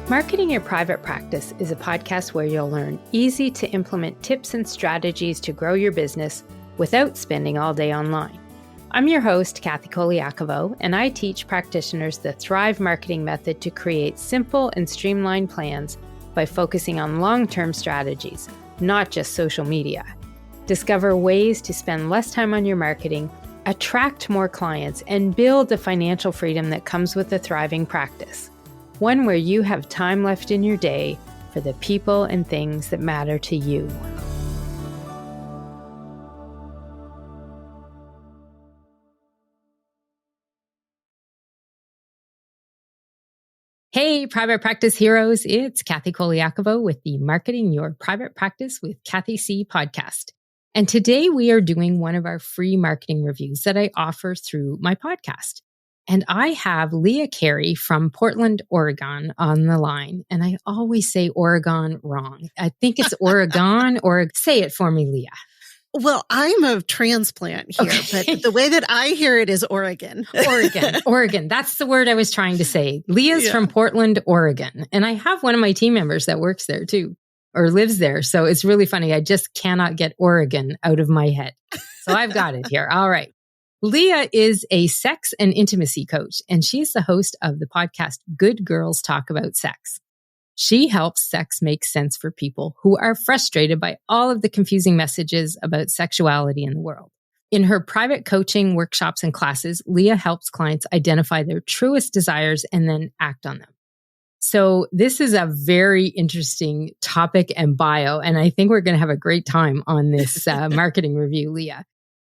Marketing Your Private Practice is a podcast where you'll learn easy to implement tips and strategies to grow your business without spending all day online. I'm your host, Kathy Colaiacovo, and I teach practitioners the Thrive marketing method to create simple and streamlined plans by focusing on long-term strategies, not just social media. Discover ways to spend less time on your marketing, attract more clients, and build the financial freedom that comes with a thriving practice. One where you have time left in your day for the people and things that matter to you. Hey, private practice heroes, it's Kathy Colaiacovo with the Marketing Your Private Practice with Kathy C podcast. And today we are doing one of our free marketing reviews that I offer through my podcast. And I have Leah Carey from Portland, Oregon on the line. And I always say Oregon wrong. I think it's Oregon or say it for me, Leah. Well, I'm a transplant here, but the way that I hear it is Oregon. Oregon. That's the word I was trying to say. Leah's from Portland, Oregon. And I have one of my team members that works there too, or lives there. So it's really funny. I just cannot get Oregon out of my head. So I've got it here. All right. Leah is a sex and intimacy coach, and she's the host of the podcast Good Girls Talk About Sex. She helps sex make sense for people who are frustrated by all of the confusing messages about sexuality in the world. In her private coaching workshops and classes, Leah helps clients identify their truest desires and then act on them. So this is a very interesting topic and bio, and I think we're going to have a great time on this marketing review, Leah.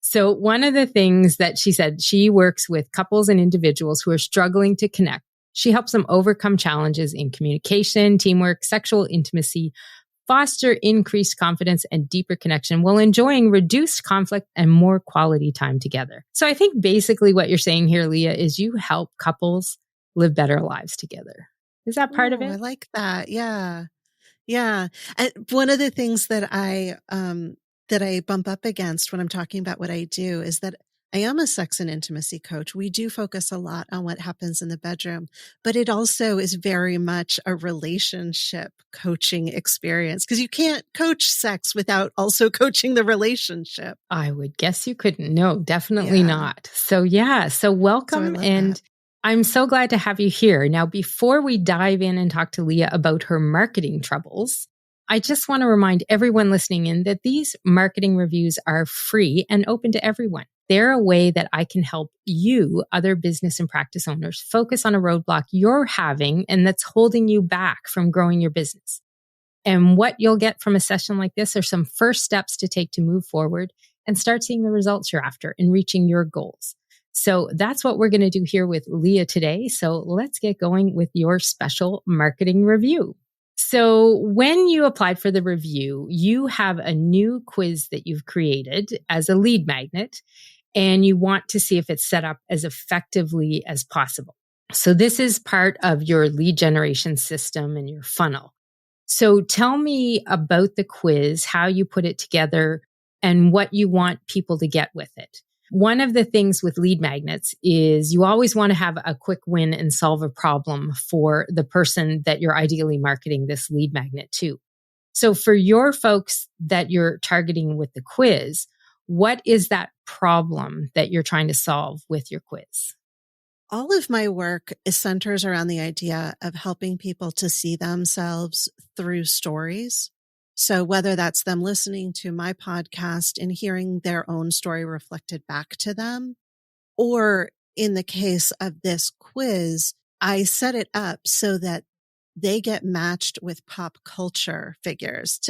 So one of the things that she said, she works with couples and individuals who are struggling to connect. She helps them overcome challenges in communication, teamwork, sexual intimacy, foster increased confidence and deeper connection while enjoying reduced conflict and more quality time together. So I think basically what you're saying here, Leah, is you help couples live better lives together. Is that part of it? I like that. Yeah. Yeah. And one of the things that I bump up against when I'm talking about what I do is that I am a sex and intimacy coach. We do focus a lot on what happens in the bedroom, but it also is very much a relationship coaching experience because you can't coach sex without also coaching the relationship. I would guess you couldn't. No, definitely not. So welcome. And I'm so glad to have you here. Now, before we dive in and talk to Leah about her marketing troubles, I just want to remind everyone listening in that these marketing reviews are free and open to everyone. They're a way that I can help you, other business and practice owners, focus on a roadblock you're having and that's holding you back from growing your business. And what you'll get from a session like this are some first steps to take to move forward and start seeing the results you're after and reaching your goals. So that's what we're going to do here with Leah today. So let's get going with your special marketing review. So when you applied for the review, you have a new quiz that you've created as a lead magnet, and you want to see if it's set up as effectively as possible. So this is part of your lead generation system and your funnel. So tell me about the quiz, how you put it together, and what you want people to get with it. One of the things with lead magnets is you always want to have a quick win and solve a problem for the person that you're ideally marketing this lead magnet to. So for your folks that you're targeting with the quiz, what is that problem that you're trying to solve with your quiz? All of my work centers around the idea of helping people to see themselves through stories. So whether that's them listening to my podcast and hearing their own story reflected back to them, or in the case of this quiz, I set it up so that they get matched with pop culture figures,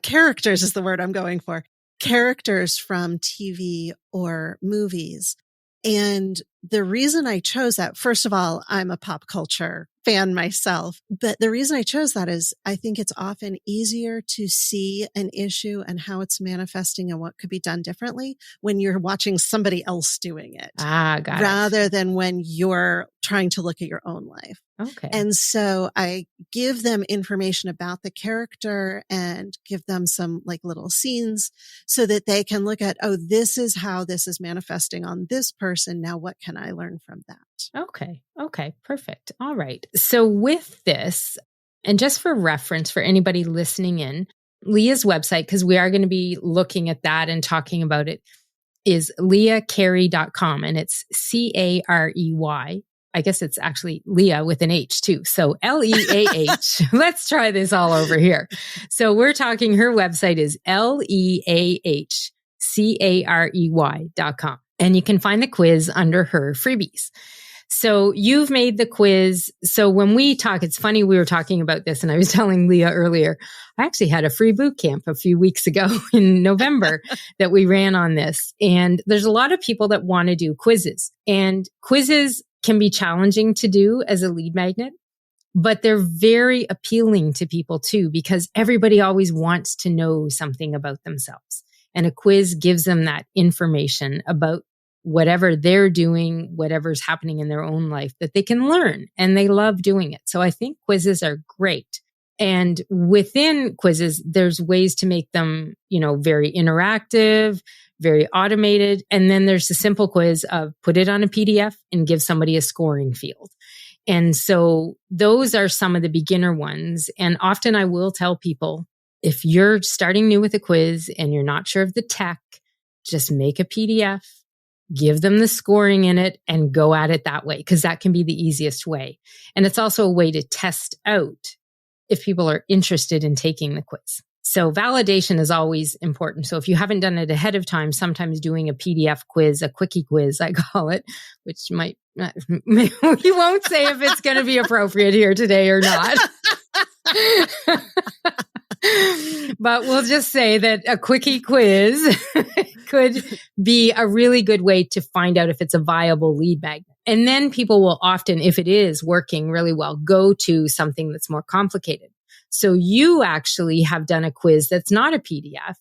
characters is the word I'm going for, characters from TV or movies. And the reason I chose that, first of all, I'm a pop culture fan myself, but the reason I chose that is I think it's often easier to see an issue and how it's manifesting and what could be done differently when you're watching somebody else doing it. Rather than when you're trying to look at your own life. Okay. And so I give them information about the character and give them some like little scenes so that they can look at, oh, this is how this is manifesting on this person. Now, what can I learn from that? Okay. Okay. Perfect. All right. So with this, and just for reference for anybody listening in, Leah's website, because we are going to be looking at that and talking about it, is leahcarey.com, and it's Carey. I guess it's actually Leah with an H too. So Leah. Let's try this all over here. So we're talking, her website is leahcarey.com. And you can find the quiz under her freebies. So you've made the quiz. So when we talk, it's funny, we were talking about this and I was telling Leah earlier, I actually had a free boot camp a few weeks ago in November that we ran on this. And there's a lot of people that want to do quizzes, and quizzes can be challenging to do as a lead magnet, but they're very appealing to people too, because everybody always wants to know something about themselves. And a quiz gives them that information about whatever they're doing, whatever's happening in their own life that they can learn, and they love doing it. So I think quizzes are great. And within quizzes, there's ways to make them, very interactive, very automated. And then there's the simple quiz of put it on a PDF and give somebody a scoring field. And so those are some of the beginner ones. And often I will tell people, if you're starting new with a quiz and you're not sure of the tech, just make a PDF, give them the scoring in it, and go at it that way, because that can be the easiest way. And it's also a way to test out if people are interested in taking the quiz. So validation is always important. So if you haven't done it ahead of time, sometimes doing a PDF quiz, a quickie quiz, I call it, which might, you won't say if it's going to be appropriate here today or not. But we'll just say that a quickie quiz could be a really good way to find out if it's a viable lead magnet. And then people will often, if it is working really well, go to something that's more complicated. So you actually have done a quiz that's not a PDF,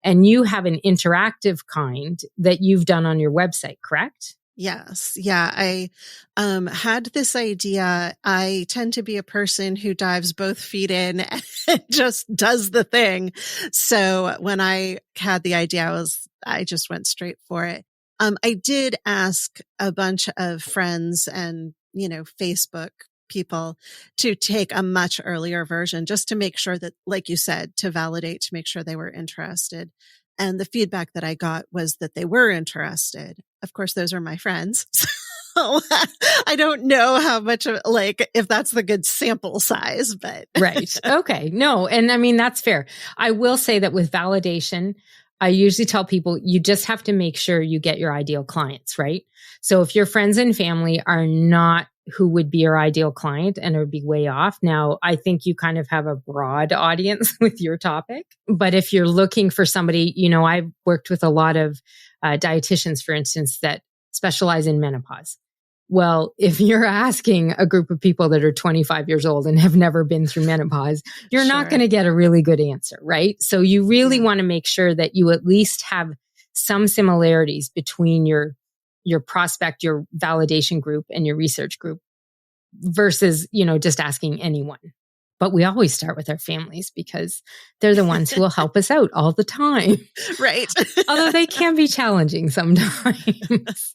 and you have an interactive kind that you've done on your website, correct? Yes. Yeah. I had this idea. I tend to be a person who dives both feet in and just does the thing. So when I had the idea, I just went straight for it. I did ask a bunch of friends and, Facebook people to take a much earlier version, just to make sure that, like you said, to validate, to make sure they were interested. And the feedback that I got was that they were interested. Of course, those are my friends. So I don't know how much of, if that's the good sample size, but. Right. Okay. No. And I mean, that's fair. I will say that with validation, I usually tell people you just have to make sure you get your ideal clients, right? So if your friends and family are not who would be your ideal client and it would be way off. Now, I think you kind of have a broad audience with your topic. But if you're looking for somebody, I've worked with a lot of dietitians, for instance, that specialize in menopause. Well, if you're asking a group of people that are 25 years old and have never been through menopause, you're not going to get a really good answer, right? So you really want to make sure that you at least have some similarities between your prospect, your validation group, and your research group versus, just asking anyone. But we always start with our families because they're the ones who will help us out all the time. Right. Although they can be challenging sometimes.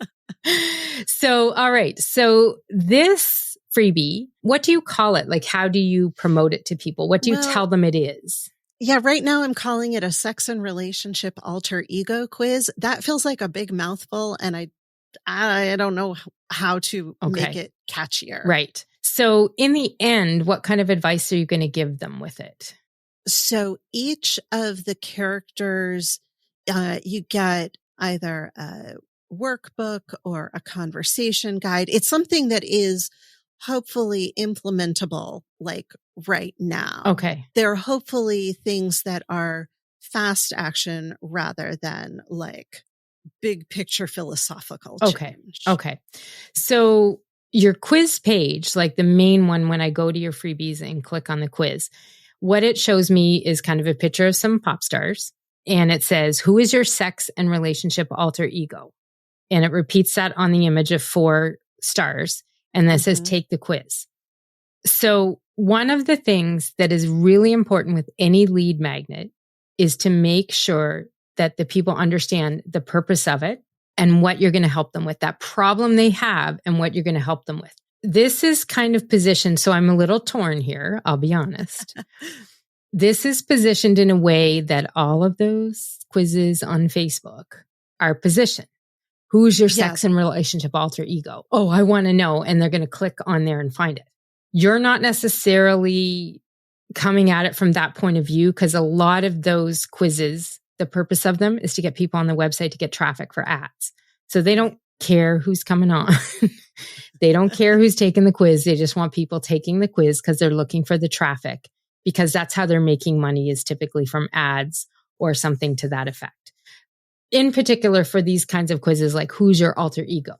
So, all right. So this freebie, what do you call it? Like, how do you promote it to people? What do you tell them it is? Yeah, right now I'm calling it a sex and relationship alter ego quiz. That feels like a big mouthful, and I don't know how to make it catchier. Right. So in the end, what kind of advice are you going to give them with it? So each of the characters, you get either a workbook or a conversation guide. It's something that is hopefully implementable right now. Okay. They're hopefully things that are fast action rather than big picture philosophical change. Okay. So your quiz page, like the main one, when I go to your freebies and click on the quiz, what it shows me is kind of a picture of some pop stars. And it says, who is your sex and relationship alter ego? And it repeats that on the image of 4 stars. And then it says, take the quiz. So one of the things that is really important with any lead magnet is to make sure that the people understand the purpose of it and what you're going to help them with, that problem they have and what you're going to help them with. This is kind of positioned, so I'm a little torn here, I'll be honest. This is positioned in a way that all of those quizzes on Facebook are positioned. Who's your sex and relationship alter ego? Oh, I want to know. And they're going to click on there and find it. You're not necessarily coming at it from that point of view, because a lot of those quizzes, the purpose of them is to get people on the website to get traffic for ads. So they don't care who's coming on. They don't care who's taking the quiz. They just want people taking the quiz because they're looking for the traffic, because that's how they're making money, is typically from ads or something to that effect. In particular, for these kinds of quizzes, like who's your alter ego,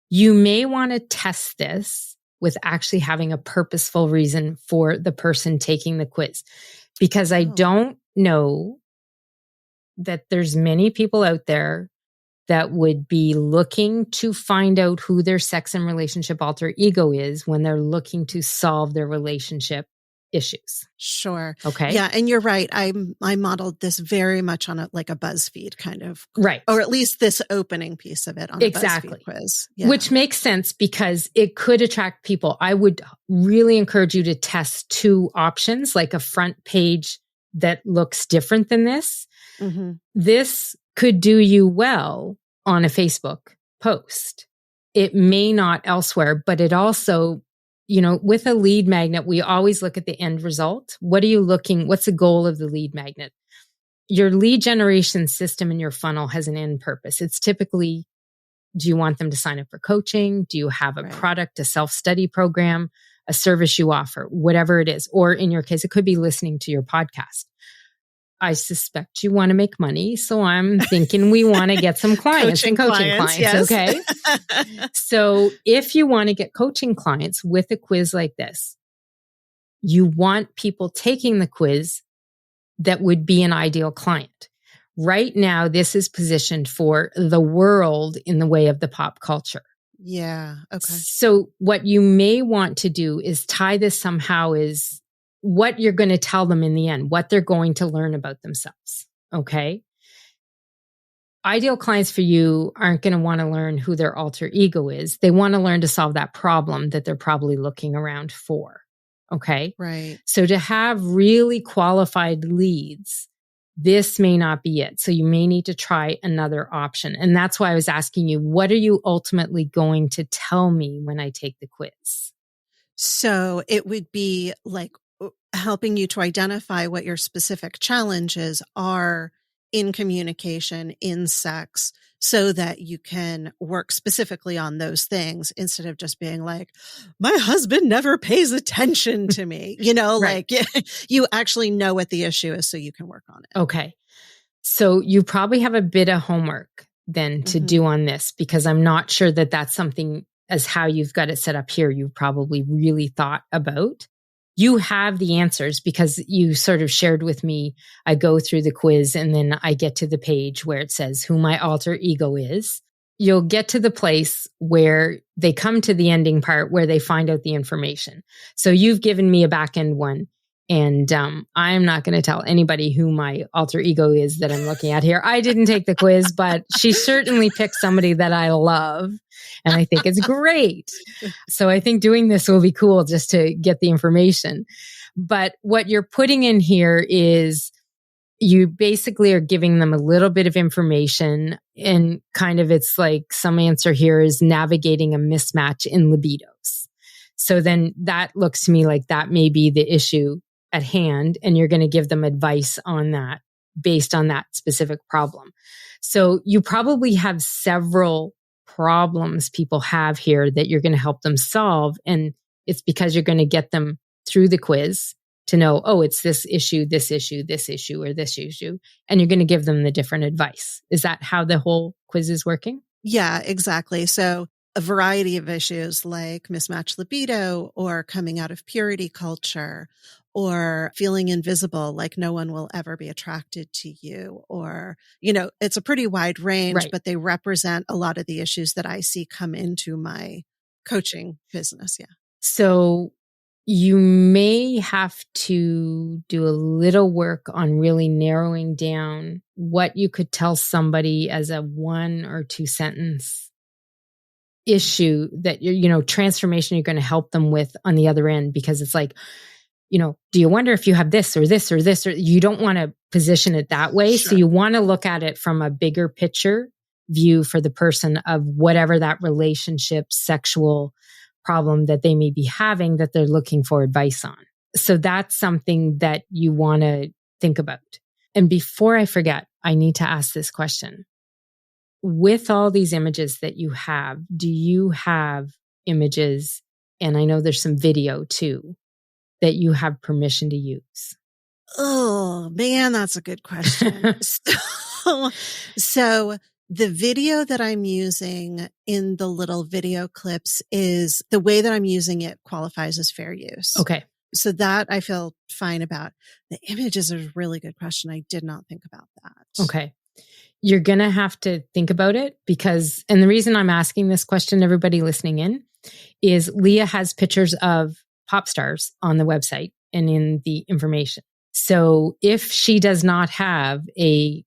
you may want to test this with actually having a purposeful reason for the person taking the quiz. Because I don't know that there's many people out there that would be looking to find out who their sex and relationship alter ego is when they're looking to solve their relationship issues. Sure. Okay. Yeah. And you're right. I modeled this very much on like a BuzzFeed kind of, right. Or at least this opening piece of it on a BuzzFeed quiz. Yeah. Which makes sense because it could attract people. I would really encourage you to test two options, like a front page that looks different than this. Mm-hmm. This could do you well on a Facebook post. It may not elsewhere, but it also, with a lead magnet, we always look at the end result. What's the goal of the lead magnet? Your lead generation system in your funnel has an end purpose. It's typically, do you want them to sign up for coaching? Do you have a product, a self-study program, a service you offer, whatever it is? Or in your case, it could be listening to your podcast. I suspect you want to make money. So I'm thinking we want to get some clients and coaching clients. Yes. Okay. So if you want to get coaching clients with a quiz like this, you want people taking the quiz that would be an ideal client. Right now, this is positioned for the world in the way of the pop culture. Yeah. Okay. So what you may want to do is tie this somehow is what you're going to tell them in the end, what they're going to learn about themselves. Okay. Ideal clients for you aren't going to want to learn who their alter ego is. They want to learn to solve that problem that they're probably looking around for. Okay. Right. So to have really qualified leads, this may not be it. So you may need to try another option. And that's why I was asking you, what are you ultimately going to tell me when I take the quiz? So it would be like helping you to identify what your specific challenges are in communication, in sex, so that you can work specifically on those things instead of just being like, my husband never pays attention to me. Like you actually know what the issue is so you can work on it. Okay. So you probably have a bit of homework then to do on this, because I'm not sure that that's something as how you've got it set up here, you've probably really thought about. You have the answers because you sort of shared with me, I go through the quiz and then I get to the page where it says who my alter ego is. You'll get to the place where they come to the ending part where they find out the information. So you've given me a back end one. And I'm not going to tell anybody who my alter ego is that I'm looking at here. I didn't take the quiz, but she certainly picked somebody that I love. And I think it's great. So I think doing this will be cool just to get the information. But what you're putting in here is you basically are giving them a little bit of information, and kind of it's like some answer here is navigating a mismatch in libidos. So then that looks to me like that may be the issue at hand, and you're going to give them advice on that based on that specific problem. So you probably have several problems people have here that you're going to help them solve. And it's because you're going to get them through the quiz to know, oh, it's this issue, this issue, this issue, or this issue. And you're going to give them the different advice. Is that how the whole quiz is working? Yeah, exactly. So a variety of issues like mismatched libido or coming out of purity culture or feeling invisible, like no one will ever be attracted to you, or, it's a pretty wide range, but they represent a lot of the issues that I see come into my coaching business. Yeah. So you may have to do a little work on really narrowing down what you could tell somebody as a 1 or 2 sentence issue that transformation you're going to help them with on the other end, because it's like, do you wonder if you have this or this or this, or you don't want to position it that way. Sure. So you want to look at it from a bigger picture view for the person of whatever that relationship, sexual problem that they may be having that they're looking for advice on. So that's something that you want to think about. And before I forget, I need to ask this question. With all these images that you have, do you have images, and I know there's some video too, that you have permission to use? Oh, man, that's a good question. So the video that I'm using in the little video clips is the way that I'm using it qualifies as fair use. Okay. So that I feel fine about. The images is a really good question. I did not think about that. Okay. You're going to have to think about it because, and the reason I'm asking this question, everybody listening in, is Leah has pictures of pop stars on the website and in the information. So if she does not have a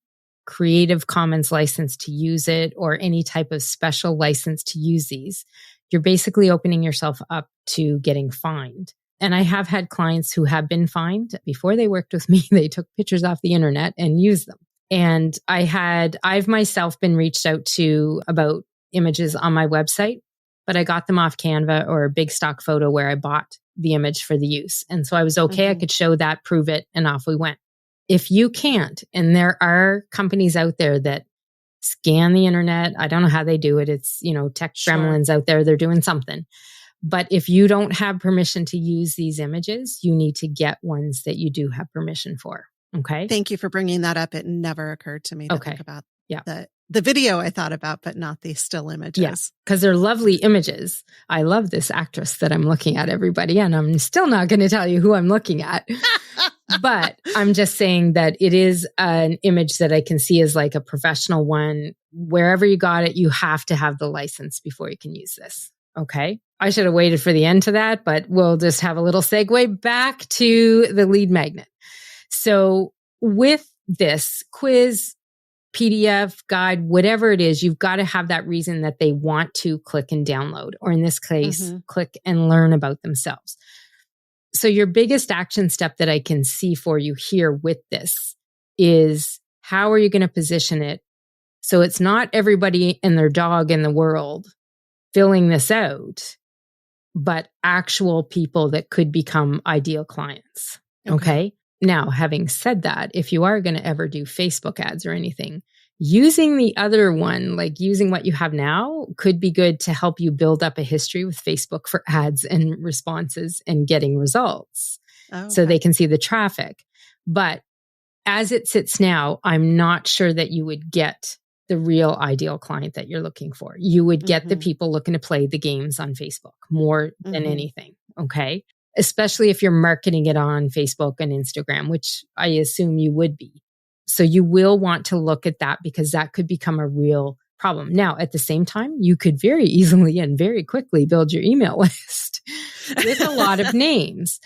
Creative Commons license to use it or any type of special license to use these, you're basically opening yourself up to getting fined. And I have had clients who have been fined. Before they worked with me, they took pictures off the internet and used them. And I've myself been reached out to about images on my website, but I got them off Canva or a big stock photo where I bought the image for the use. And so I was okay. I could show that, prove it, and off we went. If you can't, and there are companies out there that scan the internet, I don't know how they do it. It's, tech gremlins out there. They're doing something. But if you don't have permission to use these images, you need to get ones that you do have permission for. Okay. Thank you for bringing that up. It never occurred to me to think about the video I thought about, but not the still images. Yes, because they're lovely images. I love this actress that I'm looking at, everybody, and I'm still not going to tell you who I'm looking at. But I'm just saying that it is an image that I can see as like a professional one. Wherever you got it, you have to have the license before you can use this. Okay. I should have waited for the end to that, but we'll just have a little segue back to the lead magnet. So with this quiz, PDF, guide, whatever it is, you've got to have that reason that they want to click and download, or in this case, click and learn about themselves. So your biggest action step that I can see for you here with this is, how are you going to position it so it's not everybody and their dog in the world filling this out, but actual people that could become ideal clients. Okay. Now, having said that, if you are going to ever do Facebook ads or anything, using the other one, like using what you have now, could be good to help you build up a history with Facebook for ads and responses and getting results so they can see the traffic. But as it sits now, I'm not sure that you would get the real ideal client that you're looking for. You would get the people looking to play the games on Facebook more than anything. Okay. Especially if you're marketing it on Facebook and Instagram, which I assume you would be. So you will want to look at that because that could become a real problem. Now, at the same time, you could very easily and very quickly build your email list with a lot of names.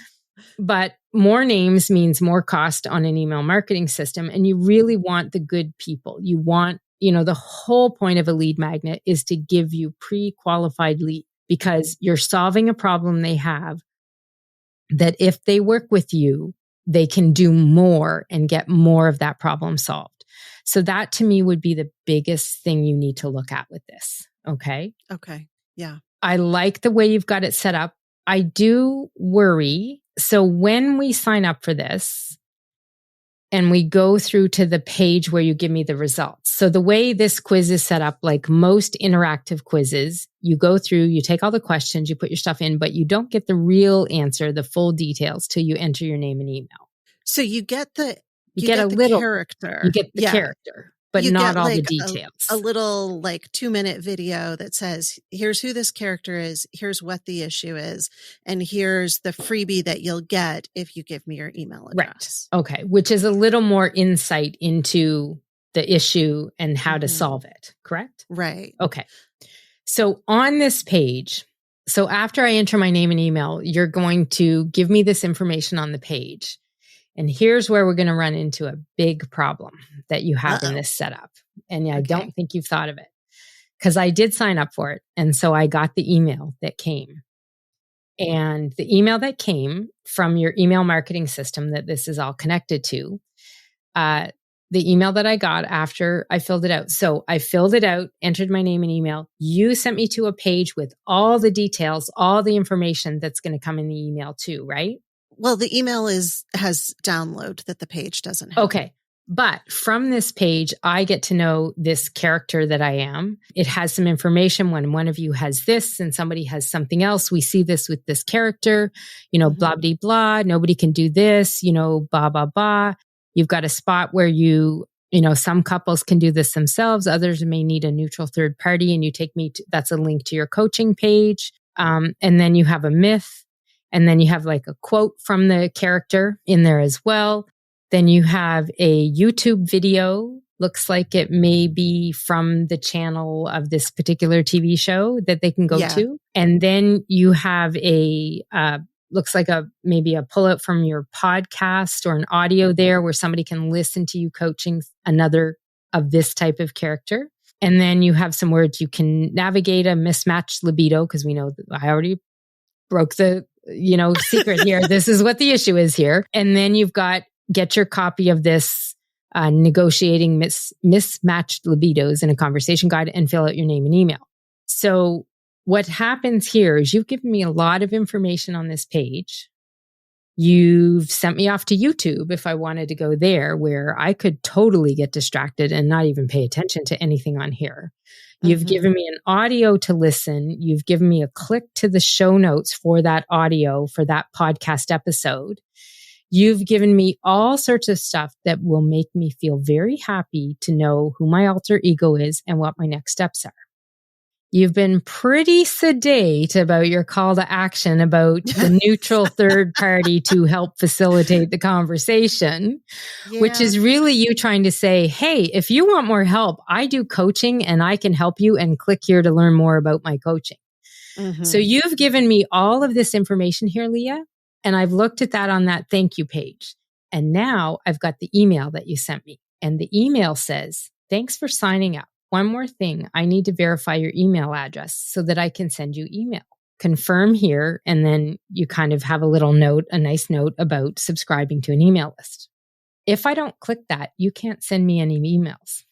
But more names means more cost on an email marketing system. And you really want the good people. You want, the whole point of a lead magnet is to give you pre-qualified lead, because you're solving a problem they have that if they work with you, they can do more and get more of that problem solved. So that to me would be the biggest thing you need to look at with this. Okay. Okay. Yeah. I like the way you've got it set up. I do worry. So when we sign up for this and we go through to the page where you give me the results. So the way this quiz is set up, like most interactive quizzes, you go through, you take all the questions, you put your stuff in, but you don't get the real answer, the full details till you enter your name and email. So you get a little character. You get the character, but you not get all like the details. A little 2-minute video that says, here's who this character is, here's what the issue is, and here's the freebie that you'll get if you give me your email address. Right. Okay. Which is a little more insight into the issue and how to solve it. Correct? Right. Okay. So on this page, So after I enter my name and email, you're going to give me this information on the page. And here's where we're going to run into a big problem that you have in this setup. And I don't think you've thought of it, because I did sign up for it. And so I got the email that came. And the email that came from your email marketing system that this is all connected to, the email that I got after I filled it out. So I filled it out, entered my name and email. You sent me to a page with all the details, all the information that's going to come in the email too, right? Well, the email has download that the page doesn't have. Okay. But from this page, I get to know this character that I am. It has some information when one of you has this and somebody has something else. We see this with this character, blah, blah, blah. Nobody can do this, blah, blah, blah. You've got a spot where some couples can do this themselves. Others may need a neutral third party. And you take me to, that's a link to your coaching page. And then you have a myth. And then you have like a quote from the character in there as well. Then you have a YouTube video. Looks like it may be from the channel of this particular TV show that they can go to. And then you have looks like maybe a pullout from your podcast or an audio there where somebody can listen to you coaching another of this type of character. And then you have some words you can navigate a mismatched libido, because we know that I already broke the secret here. This is what the issue is here. And then you've got get your copy of this negotiating mismatched libidos in a conversation guide and fill out your name and email. So what happens here is you've given me a lot of information on this page. You've sent me off to YouTube if I wanted to go there, where I could totally get distracted and not even pay attention to anything on here. You've given me an audio to listen. You've given me a click to the show notes for that audio, for that podcast episode. You've given me all sorts of stuff that will make me feel very happy to know who my alter ego is and what my next steps are. You've been pretty sedate about your call to action about the neutral third party to help facilitate the conversation, which is really you trying to say, hey, if you want more help, I do coaching and I can help you, and click here to learn more about my coaching. So you've given me all of this information here, Leah, and I've looked at that on that thank you page. And now I've got the email that you sent me. And the email says, thanks for signing up. One more thing, I need to verify your email address so that I can send you email. Confirm here, and then you kind of have a little note, a nice note about subscribing to an email list. If I don't click that, you can't send me any emails.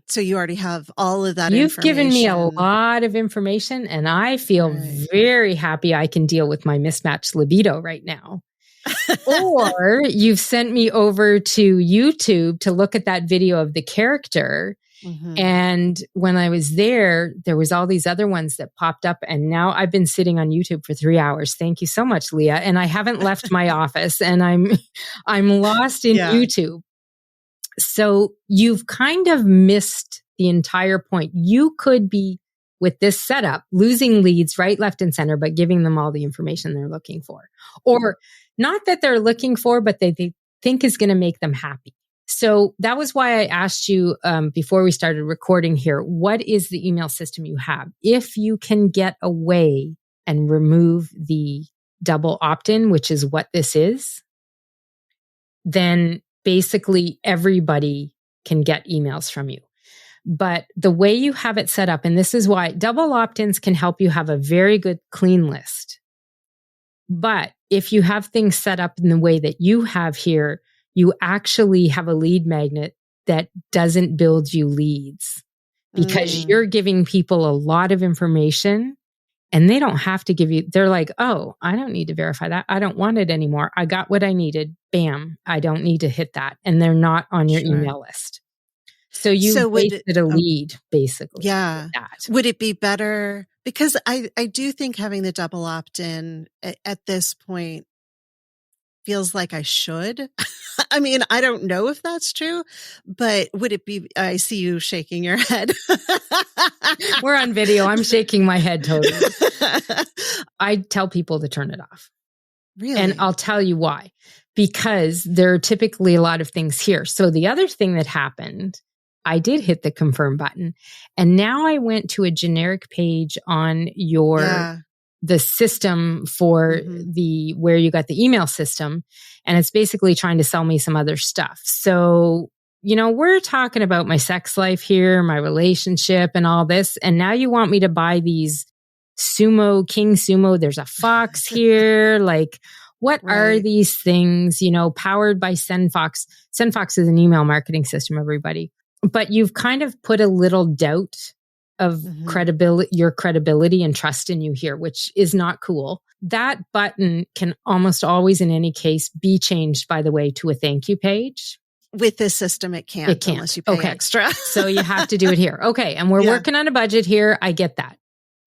So you already have all of that You've information. given me a lot of information, and I feel very happy I can deal with my mismatched libido right now. Or you've sent me over to YouTube to look at that video of the character. And when I was there was all these other ones that popped up. And now I've been sitting on YouTube for 3 hours. Thank you so much, Leah. And I haven't left my office, and I'm lost in YouTube. So you've kind of missed the entire point. You could be, with this setup, losing leads right, left, and center, but giving them all the information they're looking for. Or not that they're looking for, but they think is going to make them happy. So that was why I asked you before we started recording here, what is the email system you have? If you can get away and remove the double opt-in, which is what this is, then basically everybody can get emails from you. But the way you have it set up, and this is why double opt-ins can help you have a very good clean list. But if you have things set up in the way that you have here, you actually have a lead magnet that doesn't build you leads, because you're giving people a lot of information and they don't have to give you, they're like, oh, I don't need to verify that. I don't want it anymore. I got what I needed. Bam. I don't need to hit that. And they're not on your email list. So you wasted a lead, basically. Yeah. Would it be better? Because I do think having the double opt-in at this point feels like I should. I mean, I don't know if that's true, but would it be, I see you shaking your head. We're on video. I'm shaking my head totally. I tell people to turn it off. Really? And I'll tell you why. Because there are typically a lot of things here. So the other thing that happened I did hit the confirm button. And now I went to a generic page on the system for where you got the email system. And it's basically trying to sell me some other stuff. So, we're talking about my sex life here, my relationship and all this. And now you want me to buy these King Sumo. There's a fox here. Like, what are these things, powered by SendFox? SendFox is an email marketing system, everybody. But you've kind of put a little doubt of your credibility and trust in you here, which is not cool. That button can almost always, in any case, be changed, by the way, to a thank you page. With this system, it can't unless you pay extra. So you have to do it here. Okay. And we're working on a budget here. I get that.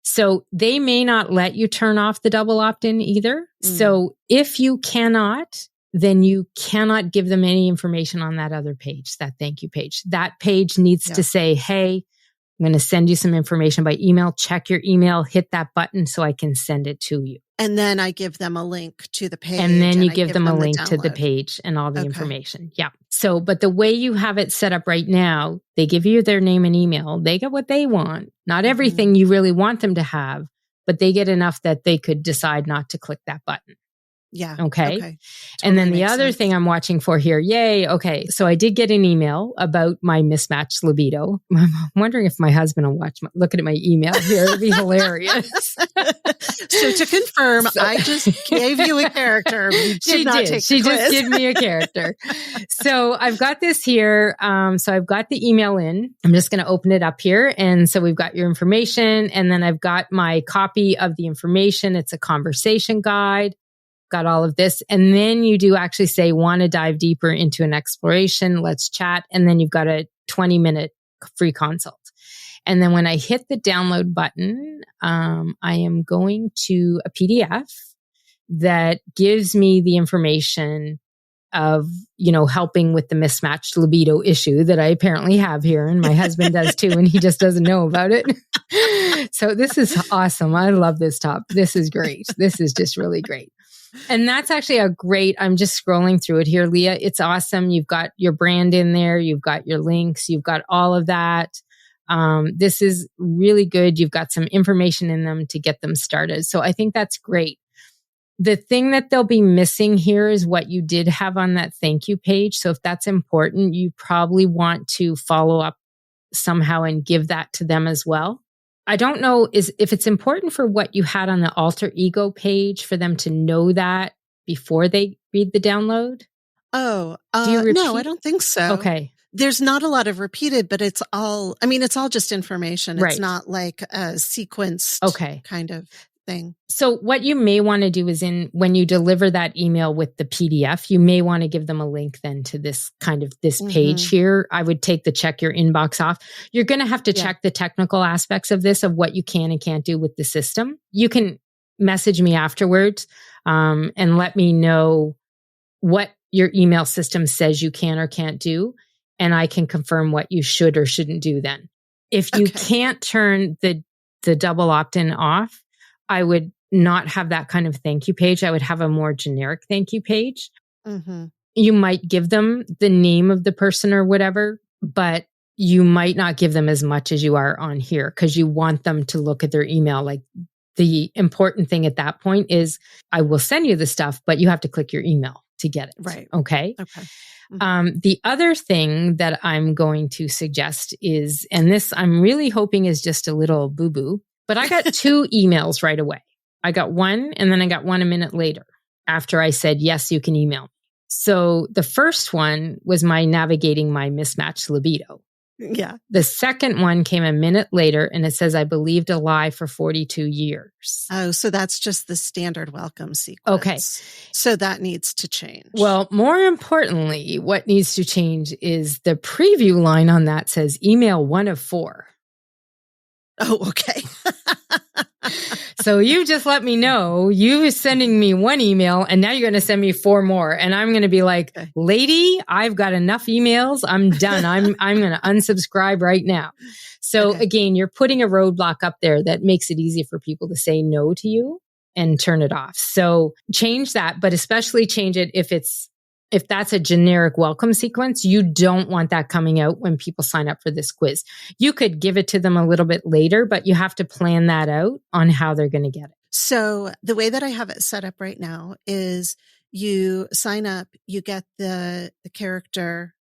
So they may not let you turn off the double opt-in either. So if you cannot, then you cannot give them any information on that other page, that thank you page. That page needs to say, hey, I'm going to send you some information by email. Check your email, hit that button so I can send it to you. And then I give them a link to the page. And then you give them a link to the page and all the information. Yeah. So, but the way you have it set up right now, they give you their name and email. They get what they want. Not everything you really want them to have, but they get enough that they could decide not to click that button. Yeah. Okay. Totally, and then the other thing I'm watching for here, yay. Okay. So I did get an email about my mismatched libido. I'm wondering if my husband will look at my email here. It'd be hilarious. So to confirm, I just gave you a character. You did not take the quiz. Just gave me a character. So I've got this here. So I've got the email in. I'm just going to open it up here. And so we've got your information. And then I've got my copy of the information. It's a conversation guide. Got all of this. And then you do actually say, want to dive deeper into an exploration. Let's chat. And then you've got a 20-minute free consult. And then when I hit the download button, I am going to a PDF that gives me the information of, helping with the mismatched libido issue that I apparently have here. And my husband does too, and he just doesn't know about it. So this is awesome. I love this top. This is great. This is just really great. And that's actually I'm just scrolling through it here, Leah. It's awesome. You've got your brand in there. You've got your links. You've got all of that. This is really good. You've got some information in them to get them started. So I think that's great. The thing that they'll be missing here is what you did have on that thank you page. So if that's important, you probably want to follow up somehow and give that to them as well. I don't know if it's important for what you had on the alter ego page for them to know that before they read the download. Oh, no, I don't think so. Okay. There's not a lot of repeated, but it's all just information. It's not like a sequenced kind of thing. So what you may want to do is when you deliver that email with the PDF, you may want to give them a link then to this page here. I would take the check your inbox off. You're going to have to check the technical aspects of this, of what you can and can't do with the system. You can message me afterwards and let me know what your email system says you can or can't do. And I can confirm what you should or shouldn't do then. If you can't turn the double opt-in off, I would not have that kind of thank you page. I would have a more generic thank you page. You might give them the name of the person or whatever, but you might not give them as much as you are on here because you want them to look at their email. Like the important thing at that point is I will send you the stuff, but you have to click your email to get it. Right. Okay. The other thing that I'm going to suggest is, and this I'm really hoping is just a little boo-boo, but I got 2 emails right away. I got one and then I got one a minute later after I said, yes, you can email me. So the first one was my navigating my mismatched libido. Yeah. The second one came a minute later and it says, I believed a lie for 42 years. Oh, so that's just the standard welcome sequence. Okay. So that needs to change. Well, more importantly, what needs to change is the preview line on that says email 1 of 4. Oh, okay. So you just let me know you sending me 1 email and now you're going to send me 4 more. And I'm going to be like, lady, I've got enough emails. I'm done. I'm going to unsubscribe right now. So again, you're putting a roadblock up there that makes it easy for people to say no to you and turn it off. So change that, but especially change it if it's if that's a generic welcome sequence, you don't want that coming out when people sign up for this quiz. You could give it to them a little bit later, but you have to plan that out on how they're going to get it. So the way that I have it set up right now is you sign up, you get the character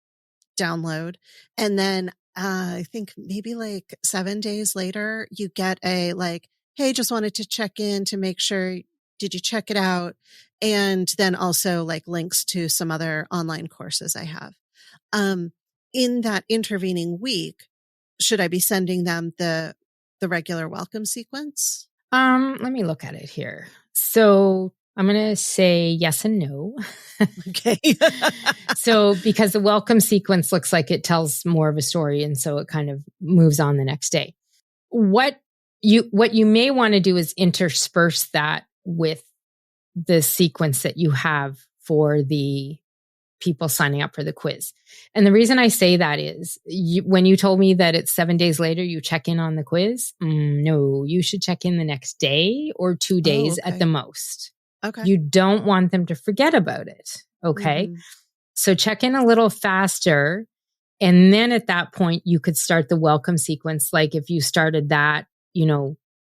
download, and then I think maybe like 7 days later, you get a like, hey, just wanted to check in to make sure, did you check it out? And then also like links to some other online courses I have. In that intervening week, should I be sending them the regular welcome sequence? Let me look at it here. So I'm going to say yes and no. Okay. So because the welcome sequence looks like it tells more of a story, and so it kind of moves on the next day. What you may want to do is intersperse that with the sequence that you have for the people signing up for the quiz. And the reason I say that is when you told me that it's 7 days later, you check in on the quiz. No, you should check in the next day or 2 days at the most. Okay. You don't want them to forget about it. Okay. Mm-hmm. So check in a little faster. And then at that point, you could start the welcome sequence. Like if you started that,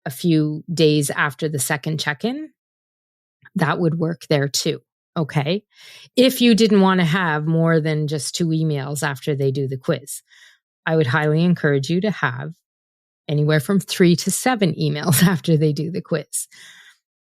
a few days after the second check-in, that would work there too. Okay. If you didn't want to have more than just 2 emails after they do the quiz, I would highly encourage you to have anywhere from 3 to 7 emails after they do the quiz.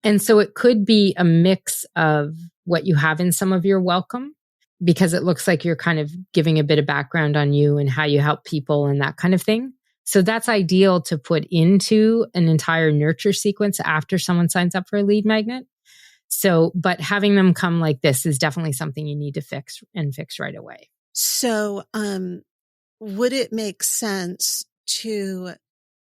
And so it could be a mix of what you have in some of your welcome, because it looks like you're kind of giving a bit of background on you and how you help people and that kind of thing. So that's ideal to put into an entire nurture sequence after someone signs up for a lead magnet. So, but having them come like this is definitely something you need to fix right away. So, would it make sense to,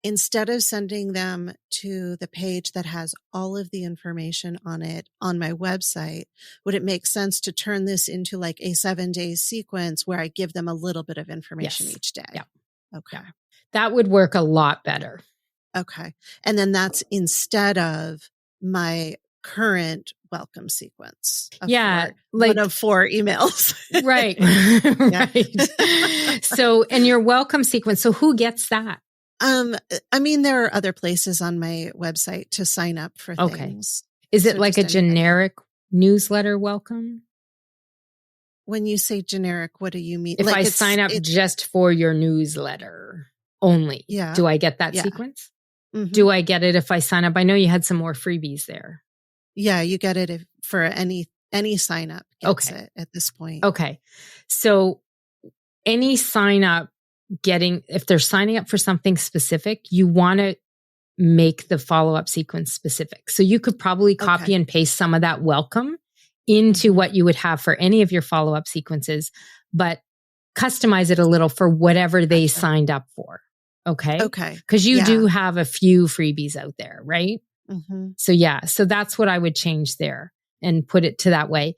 instead of sending them to the page that has all of the information on it on my website, would it make sense to turn this into like a 7-day sequence where I give them a little bit of information each day? Yeah. Okay. Yeah. That would work a lot better. Okay. And then that's instead of my current welcome sequence. Like 1 of 4 emails. Right. Right. So, and your welcome sequence. So who gets that? I mean, there are other places on my website to sign up for things. Is it like a generic newsletter welcome? When you say generic, what do you mean? If I sign up just for your newsletter only, do I get that sequence? Mm-hmm. Do I get it if I sign up? I know you had some more freebies there. Yeah, you get it for any sign up gets it at this point. Okay. So any sign up if they're signing up for something specific, you want to make the follow-up sequence specific. So you could probably copy and paste some of that welcome into what you would have for any of your follow-up sequences, but customize it a little for whatever they signed up for. Okay. Okay. Because you do have a few freebies out there, right? Mm-hmm. So that's what I would change there and put it to that way.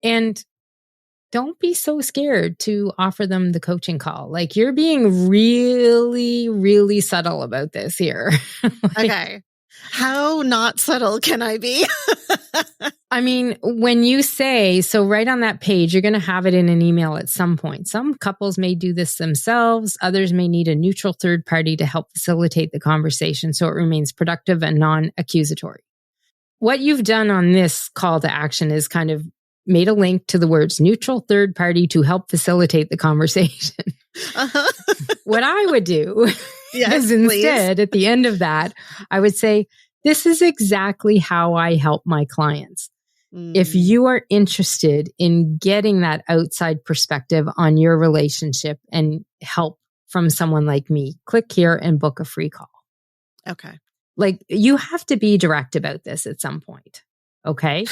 And don't be so scared to offer them the coaching call. Like you're being really, really subtle about this here. Okay. How not subtle can I be? I mean, when you say, so right on that page, you're going to have it in an email at some point. Some couples may do this themselves. Others may need a neutral third party to help facilitate the conversation so it remains productive and non-accusatory. What you've done on this call to action is kind of made a link to the words neutral third party to help facilitate the conversation. Uh-huh. What I would do is instead, at the end of that, I would say, this is exactly how I help my clients. If you are interested in getting that outside perspective on your relationship and help from someone like me, click here and book a free call. Okay. Like you have to be direct about this at some point. Okay.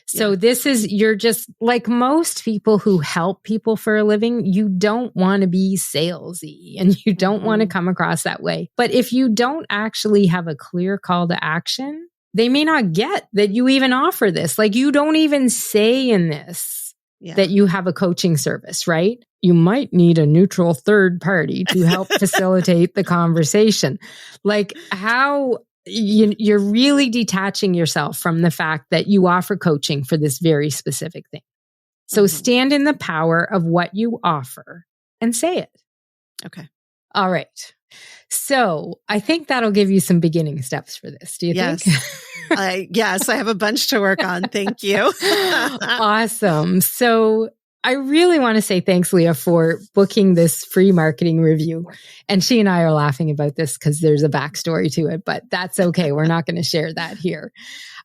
So you're just like most people who help people for a living, you don't want to be salesy and you don't want to come across that way. But if you don't actually have a clear call to action, they may not get that you even offer this. Like you don't even say in this that you have a coaching service, right? You might need a neutral third party to help facilitate the conversation. Like how you're really detaching yourself from the fact that you offer coaching for this very specific thing. So stand in the power of what you offer and say it. Okay. All right. So I think that'll give you some beginning steps for this. Do you think? Yes, I have a bunch to work on. Thank you. Awesome. So I really want to say thanks, Leah, for booking this free marketing review. And she and I are laughing about this because there's a backstory to it, but that's okay. We're not going to share that here.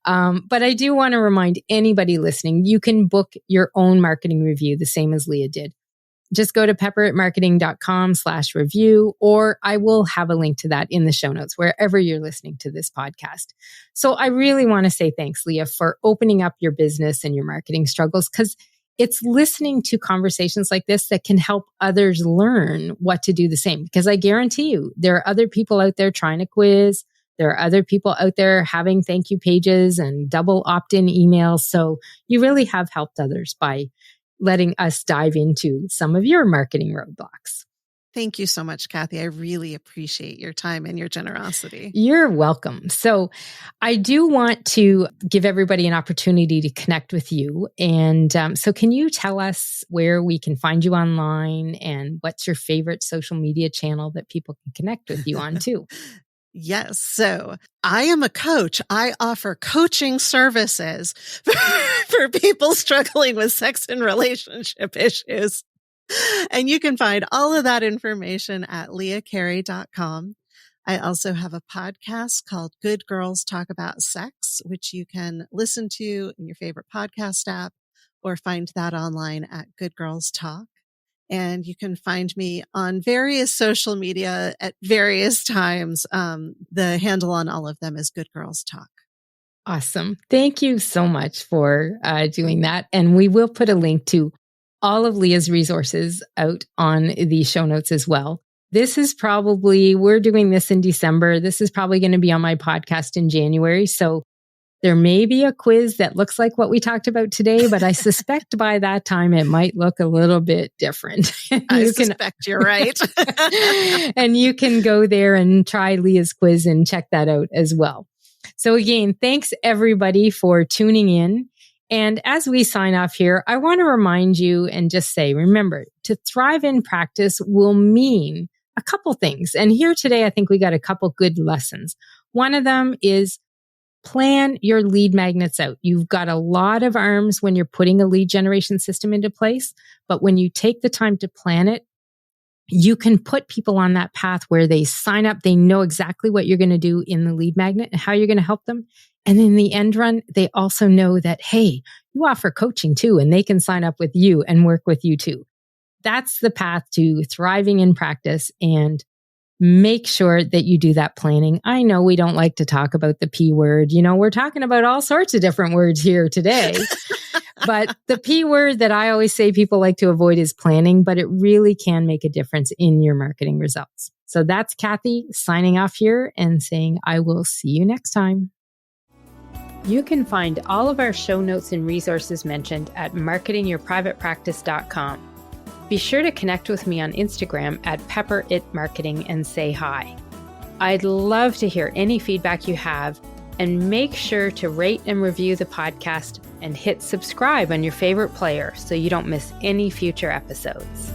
But I do want to remind anybody listening, you can book your own marketing review the same as Leah did. Just go to pepperitmarketing.com/review, or I will have a link to that in the show notes, wherever you're listening to this podcast. So I really want to say thanks, Leah, for opening up your business and your marketing struggles, because it's listening to conversations like this that can help others learn what to do the same. Because I guarantee you, there are other people out there trying to quiz. There are other people out there having thank you pages and double opt-in emails. So you really have helped others by letting us dive into some of your marketing roadblocks. Thank you so much, Kathy. I really appreciate your time and your generosity. You're welcome. So I do want to give everybody an opportunity to connect with you. And so can you tell us where we can find you online and what's your favorite social media channel that people can connect with you on too? Yes. So I am a coach. I offer coaching services for people struggling with sex and relationship issues. And you can find all of that information at leahcarey.com. I also have a podcast called Good Girls Talk About Sex, which you can listen to in your favorite podcast app or find that online at Good Girls Talk. And you can find me on various social media at various times. The handle on all of them is Good Girls Talk. Awesome. Thank you so much for doing that. And we will put a link to all of Leah's resources out on the show notes as well. This is probably, we're doing this in December. This is probably going to be on my podcast in January. So there may be a quiz that looks like what we talked about today, but I suspect by that time it might look a little bit different. I suspect you're right. And you can go there and try Leah's quiz and check that out as well. So again, thanks everybody for tuning in. And as we sign off here, I want to remind you and just say, remember, to thrive in practice will mean a couple things. And here today, I think we got a couple good lessons. One of them is plan your lead magnets out. You've got a lot of arms when you're putting a lead generation system into place, but when you take the time to plan it, you can put people on that path where they sign up, they know exactly what you're going to do in the lead magnet and how you're going to help them. And in the end run, they also know that, hey, you offer coaching too, and they can sign up with you and work with you too. That's the path to thriving in practice, and make sure that you do that planning. I know we don't like to talk about the P word. You know, we're talking about all sorts of different words here today. But the P word that I always say people like to avoid is planning, but it really can make a difference in your marketing results. So that's Kathy signing off here and saying, I will see you next time. You can find all of our show notes and resources mentioned at marketingyourprivatepractice.com. Be sure to connect with me on Instagram at pepperitmarketing and say hi. I'd love to hear any feedback you have, and make sure to rate and review the podcast and hit subscribe on your favorite player so you don't miss any future episodes.